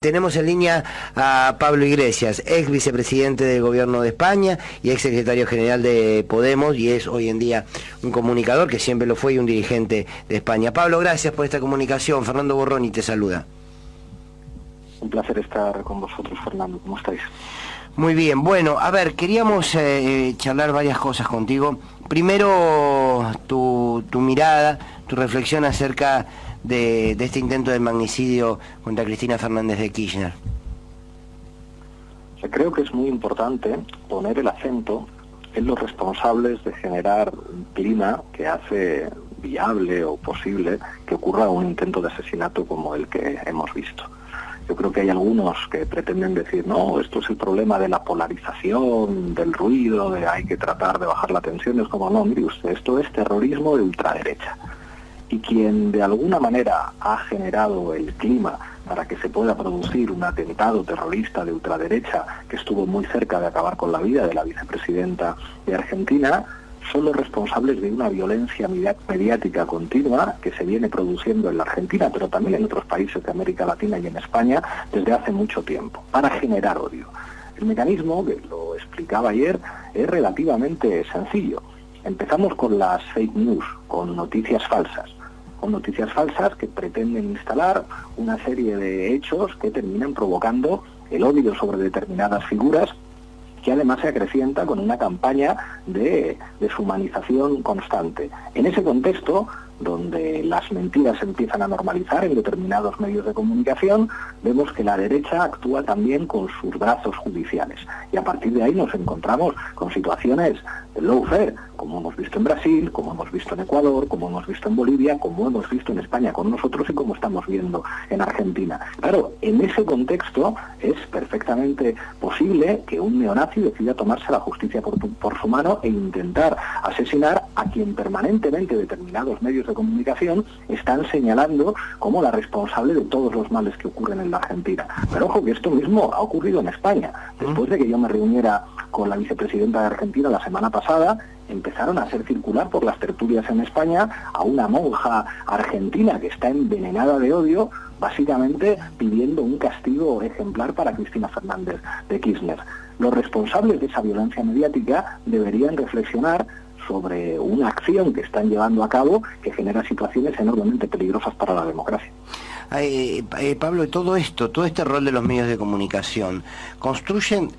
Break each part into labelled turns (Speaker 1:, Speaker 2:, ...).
Speaker 1: Tenemos en línea a Pablo Iglesias, ex vicepresidente del Gobierno de España y ex secretario general de Podemos, y es hoy en día un comunicador que siempre lo fue y un dirigente de España. Pablo, gracias por esta comunicación. Fernando Borroni te saluda.
Speaker 2: Un placer estar con vosotros, Fernando. ¿Cómo estáis?
Speaker 1: Muy bien. Bueno, a ver, queríamos charlar varias cosas contigo. Primero, tu mirada, tu reflexión acerca de este intento de magnicidio contra Cristina Fernández de Kirchner.
Speaker 2: Creo que es muy importante poner el acento en los responsables de generar un clima que hace viable o posible que ocurra un intento de asesinato como el que hemos visto. Yo creo que hay algunos que pretenden decir, no, esto es el problema de la polarización, del ruido, de hay que tratar de bajar la tensión. Es como, no, mire usted, esto es terrorismo de ultraderecha. Y quien de alguna manera ha generado el clima para que se pueda producir un atentado terrorista de ultraderecha que estuvo muy cerca de acabar con la vida de la vicepresidenta de Argentina, son los responsables de una violencia mediática continua que se viene produciendo en la Argentina, pero también en otros países de América Latina y en España desde hace mucho tiempo, para generar odio. El mecanismo, que lo explicaba ayer, es relativamente sencillo. Empezamos con las fake news, con noticias falsas que pretenden instalar una serie de hechos que terminan provocando el odio sobre determinadas figuras, que además se acrecienta con una campaña de deshumanización constante. En ese contexto, donde las mentiras se empiezan a normalizar en determinados medios de comunicación, vemos que la derecha actúa también con sus brazos judiciales. Y a partir de ahí nos encontramos con situaciones de lawfare, como hemos visto en Brasil, como hemos visto en Ecuador, como hemos visto en Bolivia, como hemos visto en España con nosotros y como estamos viendo en Argentina. Claro, en ese contexto es perfectamente posible que un neonazi decida tomarse la justicia por su mano e intentar asesinar a quien permanentemente determinados medios de comunicación están señalando como la responsable de todos los males que ocurren en la Argentina. Pero ojo que esto mismo ha ocurrido en España. Después de que yo me reuniera con la vicepresidenta de Argentina la semana pasada, empezaron a hacer circular por las tertulias en España a una monja argentina que está envenenada de odio, básicamente pidiendo un castigo ejemplar para Cristina Fernández de Kirchner. Los responsables de esa violencia mediática deberían reflexionar sobre una acción que están llevando a cabo que genera situaciones enormemente peligrosas para la democracia.
Speaker 1: Pablo, todo este rol de los medios de comunicación construyen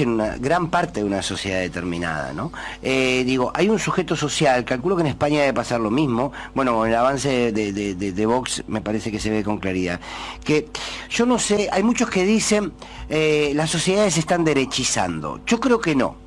Speaker 1: una gran parte de una sociedad determinada, ¿no? Hay un sujeto social, calculo que en España debe pasar lo mismo. Bueno, con el avance de Vox me parece que se ve con claridad. Que yo no sé, hay muchos que dicen las sociedades se están derechizando. Yo creo que no.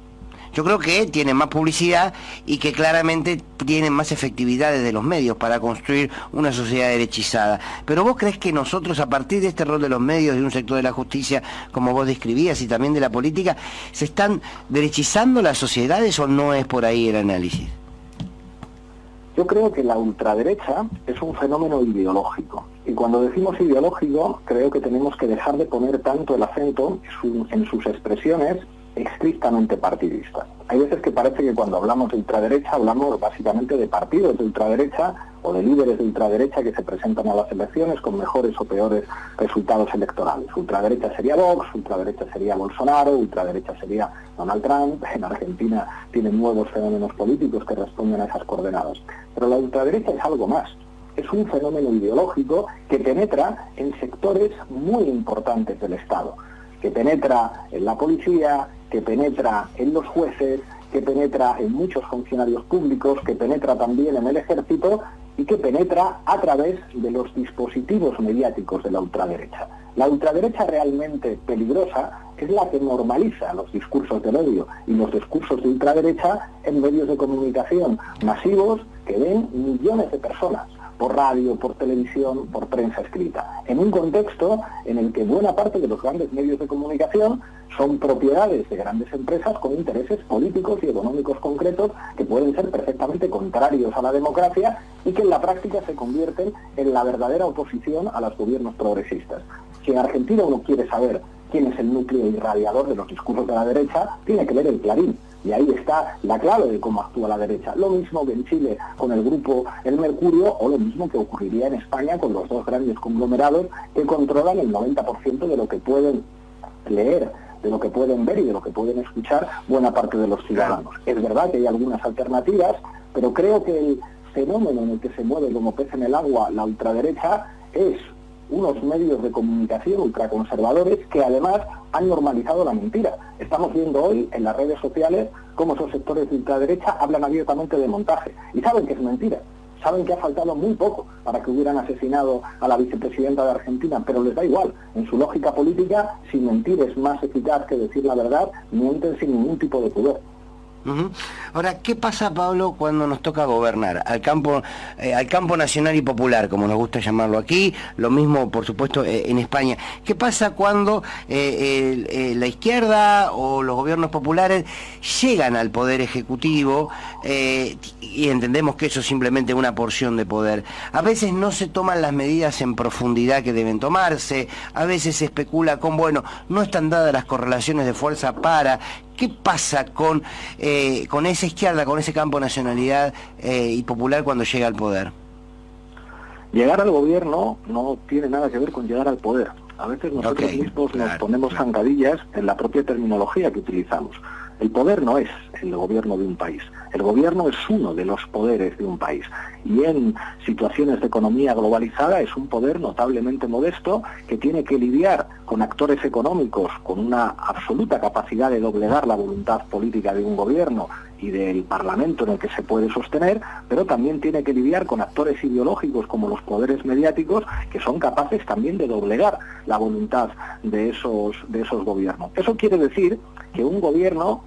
Speaker 1: Yo creo que tienen más publicidad y que claramente tienen más efectividad desde los medios para construir una sociedad derechizada. Pero ¿vos creés que nosotros, a partir de este rol de los medios, de un sector de la justicia, como vos describías, y también de la política, se están derechizando las sociedades o no es por ahí el análisis?
Speaker 2: Yo creo que la ultraderecha es un fenómeno ideológico. Y cuando decimos ideológico, creo que tenemos que dejar de poner tanto el acento en sus expresiones estrictamente partidistas. Hay veces que parece que cuando hablamos de ultraderecha hablamos básicamente de partidos de ultraderecha o de líderes de ultraderecha que se presentan a las elecciones con mejores o peores resultados electorales. Ultraderecha sería Vox, ultraderecha sería Bolsonaro, ultraderecha sería Donald Trump. En Argentina tienen nuevos fenómenos políticos que responden a esas coordenadas. Pero la ultraderecha es algo más. Es un fenómeno ideológico que penetra en sectores muy importantes del Estado, que penetra en la policía, que penetra en los jueces, que penetra en muchos funcionarios públicos, que penetra también en el ejército y que penetra a través de los dispositivos mediáticos de la ultraderecha. La ultraderecha realmente peligrosa es la que normaliza los discursos del odio y los discursos de ultraderecha en medios de comunicación masivos que ven millones de personas, por radio, por televisión, por prensa escrita, en un contexto en el que buena parte de los grandes medios de comunicación son propiedades de grandes empresas con intereses políticos y económicos concretos que pueden ser perfectamente contrarios a la democracia y que en la práctica se convierten en la verdadera oposición a los gobiernos progresistas. Si en Argentina uno quiere saber quién es el núcleo irradiador de los discursos de la derecha, tiene que leer el Clarín, Y ahí está la clave de cómo actúa la derecha. Lo mismo que en Chile con el grupo El Mercurio, o lo mismo que ocurriría en España con los dos grandes conglomerados que controlan el 90% de lo que pueden leer, de lo que pueden ver y de lo que pueden escuchar buena parte de los ciudadanos. Es verdad que hay algunas alternativas, pero creo que el fenómeno en el que se mueve como pez en el agua la ultraderecha es unos medios de comunicación ultraconservadores que además han normalizado la mentira. Estamos viendo hoy en las redes sociales cómo esos sectores de ultraderecha hablan abiertamente de montaje y saben que es mentira. Saben que ha faltado muy poco para que hubieran asesinado a la vicepresidenta de Argentina, pero les da igual. En su lógica política, si mentir es más eficaz que decir la verdad, mienten sin ningún tipo de pudor.
Speaker 1: Ahora, ¿qué pasa, Pablo, cuando nos toca gobernar? Al campo nacional y popular, como nos gusta llamarlo aquí, lo mismo, por supuesto, en España. ¿Qué pasa cuando la izquierda o los gobiernos populares llegan al poder ejecutivo y entendemos que eso es simplemente una porción de poder? A veces no se toman las medidas en profundidad que deben tomarse, a veces se especula con, bueno, no están dadas las correlaciones de fuerza para... ¿Qué pasa con esa izquierda, con ese campo nacionalidad y popular cuando llega al poder?
Speaker 2: Llegar al gobierno no tiene nada que ver con llegar al poder. A veces nosotros mismos nos ponemos zancadillas en la propia terminología que utilizamos. El poder no es el gobierno de un país. El gobierno es uno de los poderes de un país. Y en situaciones de economía globalizada es un poder notablemente modesto que tiene que lidiar con actores económicos con una absoluta capacidad de doblegar la voluntad política de un gobierno y del Parlamento en el que se puede sostener, pero también tiene que lidiar con actores ideológicos como los poderes mediáticos que son capaces también de doblegar la voluntad de esos gobiernos. Eso quiere decir que un gobierno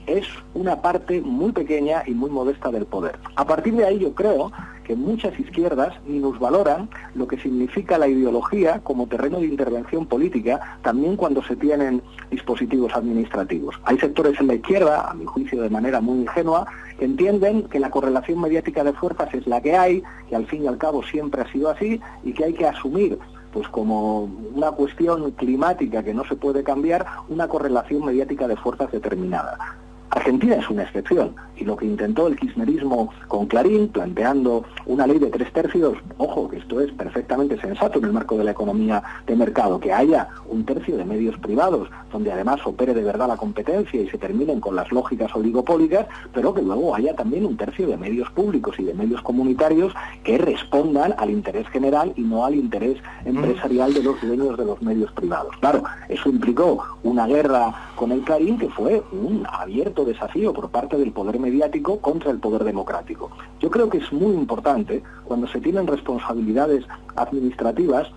Speaker 2: es una parte muy pequeña y muy modesta del poder. A partir de ahí yo creo que muchas izquierdas minusvaloran lo que significa la ideología como terreno de intervención política, también cuando se tienen dispositivos administrativos. Hay sectores en la izquierda, a mi juicio de manera muy ingenua, que entienden que la correlación mediática de fuerzas es la que hay, que al fin y al cabo siempre ha sido así y que hay que asumir pues como una cuestión climática que no se puede cambiar, una correlación mediática de fuerzas determinada. Argentina es una excepción, y lo que intentó el kirchnerismo con Clarín, planteando una ley de 3/3, ojo, que esto es perfectamente sensato en el marco de la economía de mercado, que haya 1/3 de medios privados, donde además opere de verdad la competencia y se terminen con las lógicas oligopólicas, pero que luego haya también 1/3 de medios públicos y de medios comunitarios que respondan al interés general y no al interés empresarial de los dueños de los medios privados. Claro, eso implicó una guerra con el Clarín que fue un abierto desafío por parte del poder mediático contra el poder democrático. Yo creo que es muy importante, cuando se tienen responsabilidades administrativas,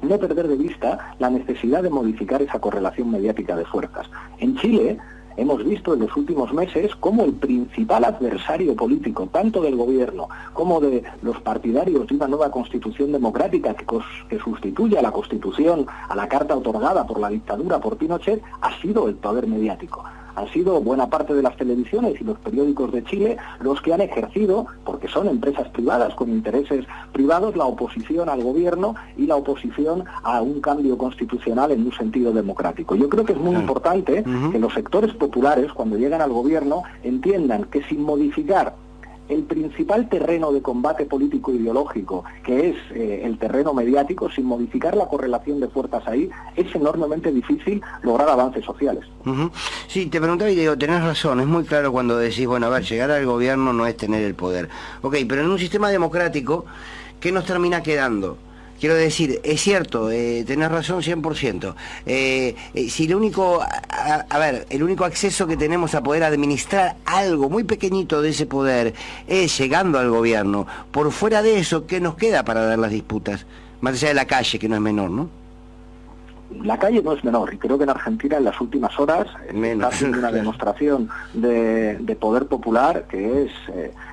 Speaker 2: no perder de vista la necesidad de modificar esa correlación mediática de fuerzas. En Chile hemos visto en los últimos meses cómo el principal adversario político, tanto del gobierno como de los partidarios de una nueva constitución democrática que sustituya a la constitución, a la carta otorgada por la dictadura por Pinochet, ha sido el poder mediático. Han sido buena parte de las televisiones y los periódicos de Chile los que han ejercido, porque son empresas privadas con intereses privados, la oposición al gobierno y la oposición a un cambio constitucional en un sentido democrático. Yo creo que es muy importante que los sectores populares, cuando llegan al gobierno, entiendan que sin modificar el principal terreno de combate político ideológico, que es el terreno mediático, sin modificar la correlación de fuerzas ahí, es enormemente difícil lograr avances sociales.
Speaker 1: Sí, te preguntaba y digo, tenés razón, es muy claro cuando decís, bueno, a ver, llegar al gobierno no es tener el poder. Ok, pero en un sistema democrático, ¿qué nos termina quedando? Quiero decir, es cierto, tenés razón 100%. Si el único, el único acceso que tenemos a poder administrar algo muy pequeñito de ese poder es llegando al gobierno, por fuera de eso, ¿qué nos queda para dar las disputas? Más allá de la calle, que no es menor, ¿no?
Speaker 2: La calle no es menor, y creo que en Argentina en las últimas horas está haciendo una demostración de poder popular que es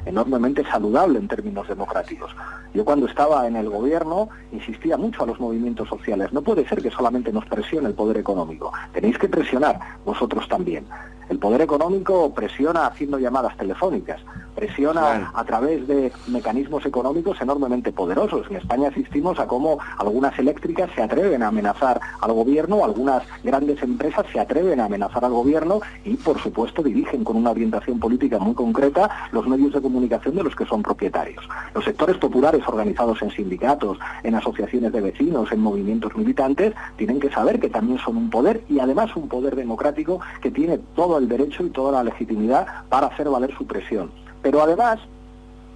Speaker 2: enormemente saludable en términos democráticos. Yo cuando estaba en el gobierno insistía mucho a los movimientos sociales. No puede ser que solamente nos presione el poder económico, tenéis que presionar vosotros también. El poder económico presiona haciendo llamadas telefónicas, presiona a través de mecanismos económicos enormemente poderosos. En España asistimos a cómo algunas eléctricas se atreven a amenazar al gobierno, algunas grandes empresas se atreven a amenazar al gobierno y, por supuesto, dirigen con una orientación política muy concreta los medios de comunicación de los que son propietarios. Los sectores populares organizados en sindicatos, en asociaciones de vecinos, en movimientos militantes, tienen que saber que también son un poder y además un poder democrático que tiene todo el derecho y toda la legitimidad para hacer valer su presión. Pero además,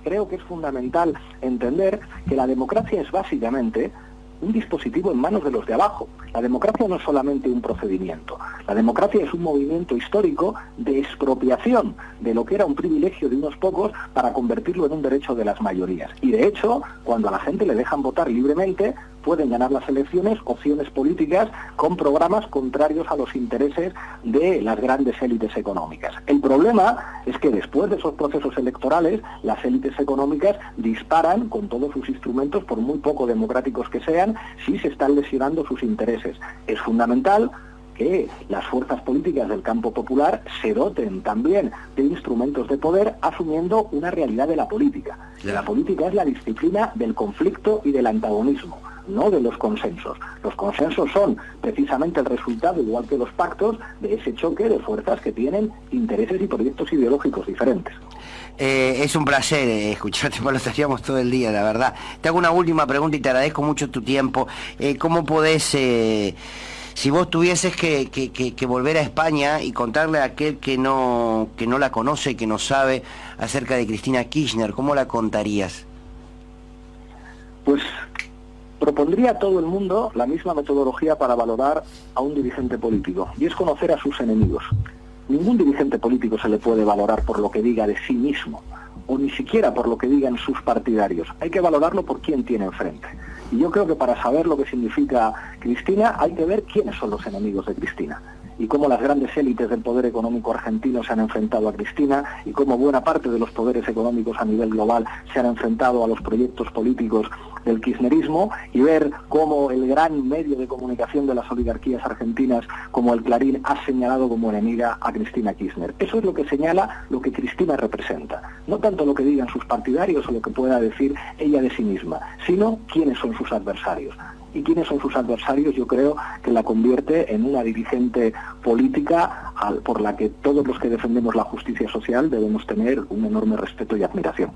Speaker 2: creo que es fundamental entender que la democracia es básicamente un dispositivo en manos de los de abajo. La democracia no es solamente un procedimiento. La democracia es un movimiento histórico de expropiación de lo que era un privilegio de unos pocos para convertirlo en un derecho de las mayorías. Y de hecho, cuando a la gente le dejan votar libremente, pueden ganar las elecciones opciones políticas con programas contrarios a los intereses de las grandes élites económicas. El problema es que después de esos procesos electorales, las élites económicas disparan con todos sus instrumentos, por muy poco democráticos que sean, si se están lesionando sus intereses. Es fundamental que las fuerzas políticas del campo popular se doten también de instrumentos de poder, asumiendo una realidad de la política. La política es la disciplina del conflicto y del antagonismo, no de los consensos. Los consensos son precisamente el resultado, igual que los pactos, de ese choque de fuerzas que tienen intereses y proyectos ideológicos diferentes.
Speaker 1: Es un placer escucharte, Pablo, estaríamos todo el día, la verdad. Te hago una última pregunta y te agradezco mucho tu tiempo. ¿Cómo podés, si vos tuvieses que volver a España y contarle a aquel que no la conoce y que no sabe acerca de Cristina Kirchner, cómo la contarías?
Speaker 2: Pues propondría a todo el mundo la misma metodología para valorar a un dirigente político, y es conocer a sus enemigos. Ningún dirigente político se le puede valorar por lo que diga de sí mismo, o ni siquiera por lo que digan sus partidarios. Hay que valorarlo por quién tiene enfrente. Y yo creo que para saber lo que significa Cristina hay que ver quiénes son los enemigos de Cristina y cómo las grandes élites del poder económico argentino se han enfrentado a Cristina y cómo buena parte de los poderes económicos a nivel global se han enfrentado a los proyectos políticos del kirchnerismo, y ver cómo el gran medio de comunicación de las oligarquías argentinas como el Clarín ha señalado como enemiga a Cristina Kirchner. Eso es lo que señala lo que Cristina representa, no tanto lo que digan sus partidarios o lo que pueda decir ella de sí misma, sino quiénes son sus adversarios. Y quiénes son sus adversarios, yo creo que la convierte en una dirigente política por la que todos los que defendemos la justicia social debemos tener un enorme respeto y admiración.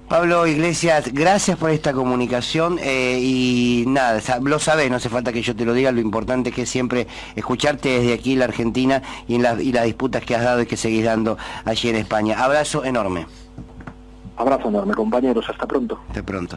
Speaker 1: Pablo Iglesias, gracias por esta comunicación y nada, lo sabés, no hace falta que yo te lo diga, lo importante es que siempre escucharte desde aquí en la Argentina y las disputas que has dado y que seguís dando allí en España. Abrazo enorme.
Speaker 2: Abrazo enorme, compañeros, hasta pronto.
Speaker 1: Hasta pronto.